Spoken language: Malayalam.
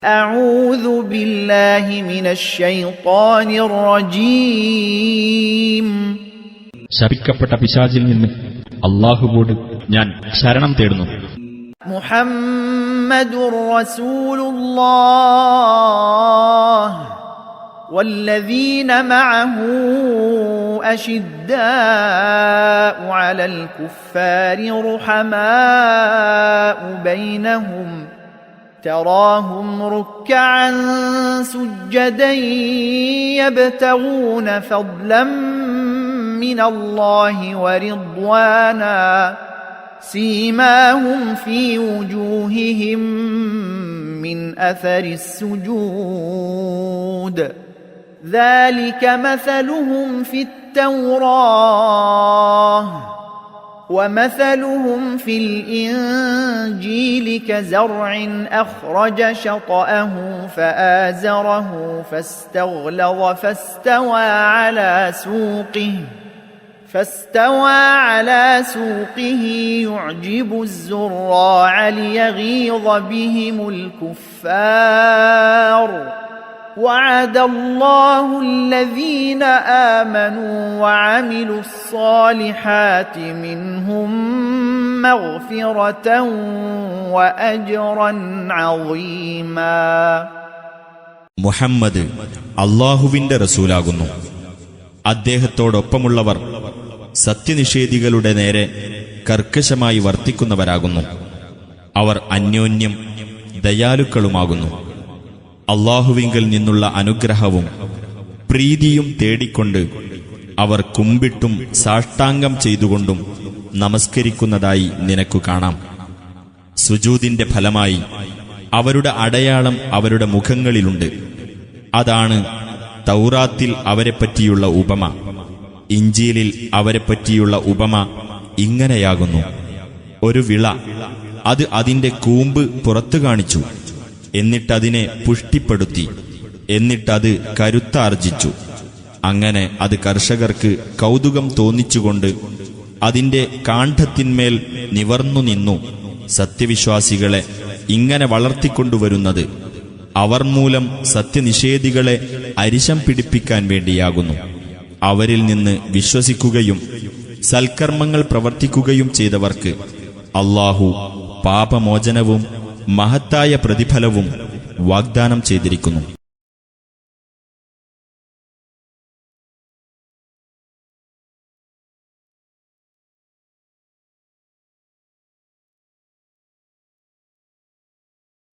أعوذ بالله من الشيطان الرجيم. ശപിക്കപ്പെട്ട പിശാചിൽ നിന്ന് അല്ലാഹുവോട് ഞാൻ ശരണം തേടുന്നു. മുഹമ്മദുർ റസൂലുള്ളാഹ് والذين معه أشداء على الكفار رحماء بينهم تراهم ركعا سجدا يبتغون فضلا من الله ورضوانا سيماهم في وجوههم من أثر السجود ذلك مثلهم في التوراة ومثلهم في الإنجيل كزرع أخرج شطأه فآزره فاستغلظ فاستوى على سوقه يعجب الزراع ليغيظ بهم الكفار وعد الله الذين آمنوا وعملوا الصالحات منهم مغفرة وأجرا عظيما. മുഹമ്മദ് അല്ലാഹുവിന്റെ റസൂലാകുന്നു. അദ്ദേഹത്തോടൊപ്പമുള്ളവർ സത്യനിഷേധികളുടെ നേരെ കർക്കശമായി വർത്തിക്കുന്നവരാകുന്നു. അവർ അന്യോന്യം ദയാലുക്കളുമാകുന്നു. അല്ലാഹുവിങ്കൽ നിന്നുള്ള അനുഗ്രഹവും പ്രീതിയും തേടിക്കൊണ്ട് അവർ കുമ്പിട്ടും സാഷ്ടാംഗം ചെയ്തുകൊണ്ടും നമസ്കരിക്കുന്നതായി നിനക്കു കാണാം. സുജൂദിന്റെ ഫലമായി അവരുടെ അടയാളം അവരുടെ മുഖങ്ങളിലുണ്ട്. അതാണ് തൗറാത്തിൽ അവരെപ്പറ്റിയുള്ള ഉപമ. ഇഞ്ചീലിൽ അവരെപ്പറ്റിയുള്ള ഉപമ ഇങ്ങനെയാകുന്നു: ഒരു വിള, അത് അതിന്റെ കൂമ്പ് പുറത്തു കാണിച്ചു, എന്നിട്ടതിനെ പുഷ്ടിപ്പെടുത്തി, എന്നിട്ടത് കരുത്താർജിച്ചു. അങ്ങനെ അത് കർഷകർക്ക് കൗതുകം തോന്നിച്ചുകൊണ്ട് അതിന്റെ കാണ്ഡത്തിന്മേൽ നിവർന്നു നിന്നു. സത്യവിശ്വാസികളെ ഇങ്ങനെ വളർത്തിക്കൊണ്ടുവരുന്നത് അവർ മൂലം സത്യനിഷേധികളെ അരിശം പിടിപ്പിക്കാൻ വേണ്ടിയാകുന്നു. അവരിൽ നിന്ന് വിശ്വസിക്കുകയും സൽക്കർമ്മങ്ങൾ പ്രവർത്തിക്കുകയും ചെയ്തവർക്ക് അല്ലാഹു പാപമോചനവും മഹത്തായ പ്രതിഫലവും വാഗ്ദാനം ചെയ്തിരിക്കുന്നു.